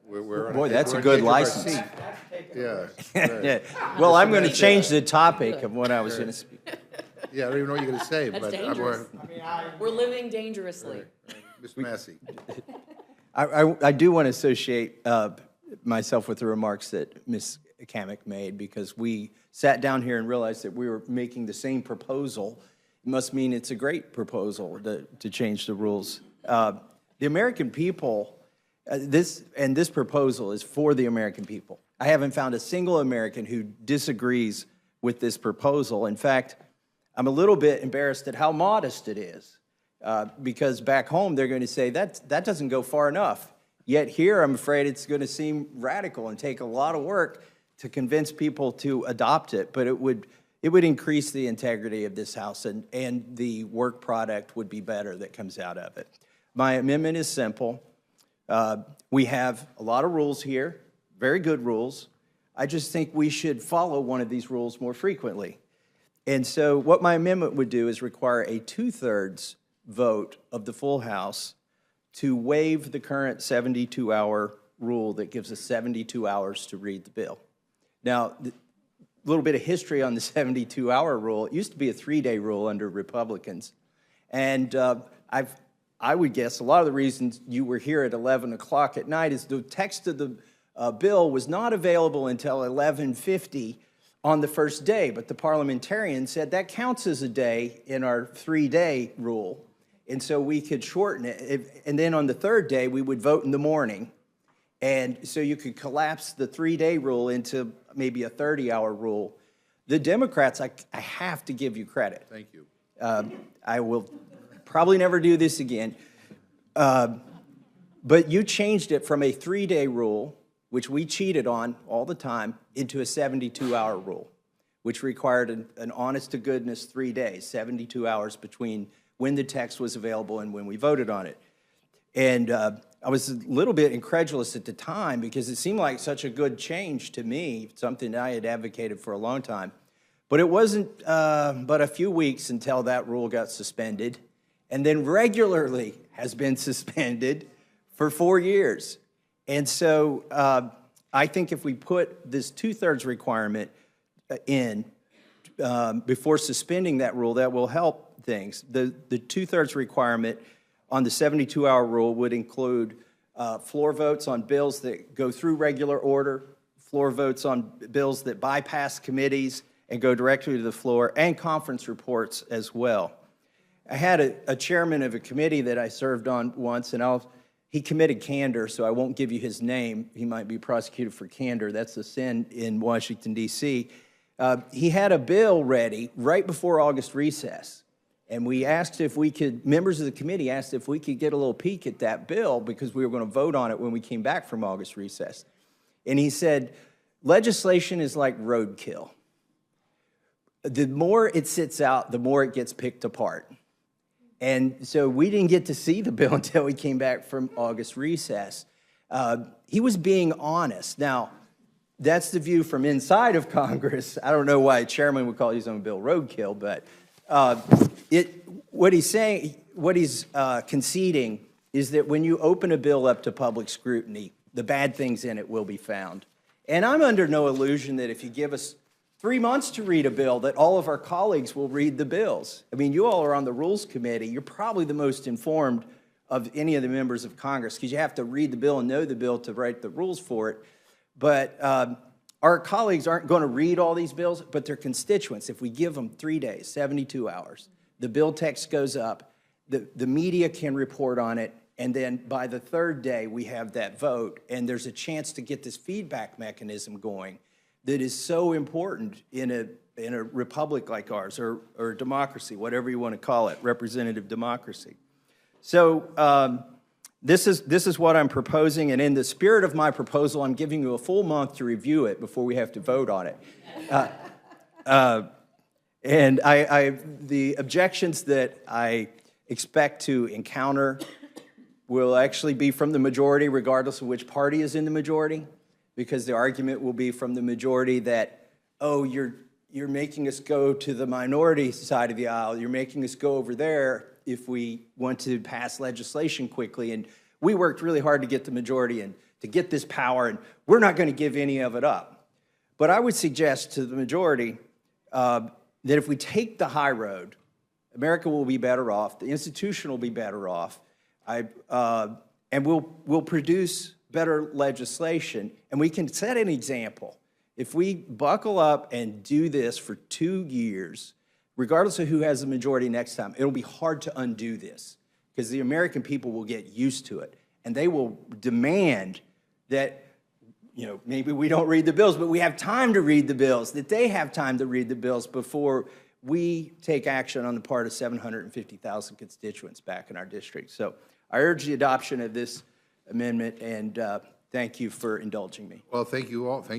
Boy, that's a good license. Yeah. Right. Yeah. Well, I'm going to change the topic of what I was going to speak. Yeah, I don't even know what you're going to say, That's but dangerous. We're living dangerously. Ms. Massie. I do want to associate myself with the remarks that Ms. Kamek made, because we sat down here and realized that we were making the same proposal. It must mean it's a great proposal to change the rules. The American people, this proposal is for the American people. I haven't found a single American who disagrees with this proposal. In fact, I'm a little bit embarrassed at how modest it is, because back home they're going to say that doesn't go far enough. Yet here, I'm afraid it's going to seem radical and take a lot of work to convince people to adopt it. But it would increase the integrity of this House, and the work product would be better that comes out of it. My amendment is simple. We have a lot of rules here, very good rules. I just think we should follow one of these rules more frequently. And so what my amendment would do is require a 2/3 vote of the full House to waive the current 72-hour rule that gives us 72 hours to read the bill. Now, a little bit of history on the 72-hour rule. It used to be a 3-day rule under Republicans. And I would guess a lot of the reasons you were here at 11 o'clock at night is the text of the bill was not available until 11:50 on the first day, but the parliamentarian said that counts as a day in our 3-day rule, and so we could shorten it. And then on the third day, we would vote in the morning, and so you could collapse the 3-day rule into maybe a 30-hour rule. The Democrats, I have to give you credit. Thank you. I will probably never do this again, but you changed it from a 3-day rule, which we cheated on all the time, into a 72-hour rule, which required an honest-to-goodness 3 days, 72 hours between when the text was available and when we voted on it. And I was a little bit incredulous at the time because it seemed like such a good change to me, something that I had advocated for a long time. But it wasn't but a few weeks until that rule got suspended, and then regularly has been suspended for 4 years. And so I think if we put this 2/3 requirement in before suspending that rule, that will help things. The 2/3 requirement on the 72-hour rule would include floor votes on bills that go through regular order, floor votes on bills that bypass committees and go directly to the floor, and conference reports as well. I had a chairman of a committee that I served on once, and he committed candor, so I won't give you his name. He might be prosecuted for candor. That's a sin in Washington, D.C. He had a bill ready right before August recess, and we asked if we could, members of the committee asked if we could get a little peek at that bill because we were going to vote on it when we came back from August recess. And he said, legislation is like roadkill. The more it sits out, the more it gets picked apart. And so we didn't get to see the bill until we came back from August recess. He was being honest. Now, that's the view from inside of Congress. I don't know why a chairman would call his own bill roadkill, but what he's saying, what he's conceding is that when you open a bill up to public scrutiny, the bad things in it will be found. And I'm under no illusion that if you give us 3 months to read a bill, that all of our colleagues will read the bills. I mean, you all are on the Rules Committee. You're probably the most informed of any of the members of Congress because you have to read the bill and know the bill to write the rules for it. But our colleagues aren't going to read all these bills, but their constituents, if we give them 3 days, 72 hours, the bill text goes up, the media can report on it, and then by the third day, we have that vote, and there's a chance to get this feedback mechanism going that is so important in a republic like ours, or democracy, whatever you want to call it, representative democracy. So this is what I'm proposing, and in the spirit of my proposal, I'm giving you a full month to review it before we have to vote on it. And the objections that I expect to encounter will actually be from the majority, regardless of which party is in the majority, because the argument will be from the majority that, oh, you're making us go to the minority side of the aisle. You're making us go over there if we want to pass legislation quickly. And we worked really hard to get the majority and to get this power, and we're not going to give any of it up. But I would suggest to the majority that if we take the high road, America will be better off, the institution will be better off, and we'll produce better legislation, and we can set an example. If we buckle up and do this for 2 years, regardless of who has the majority next time, it'll be hard to undo this because the American people will get used to it, and they will demand that, you know, maybe we don't read the bills, but we have time to read the bills, that they have time to read the bills before we take action on the part of 750,000 constituents back in our district. So I urge the adoption of this amendment, and thank you for indulging me. Well, thank you all.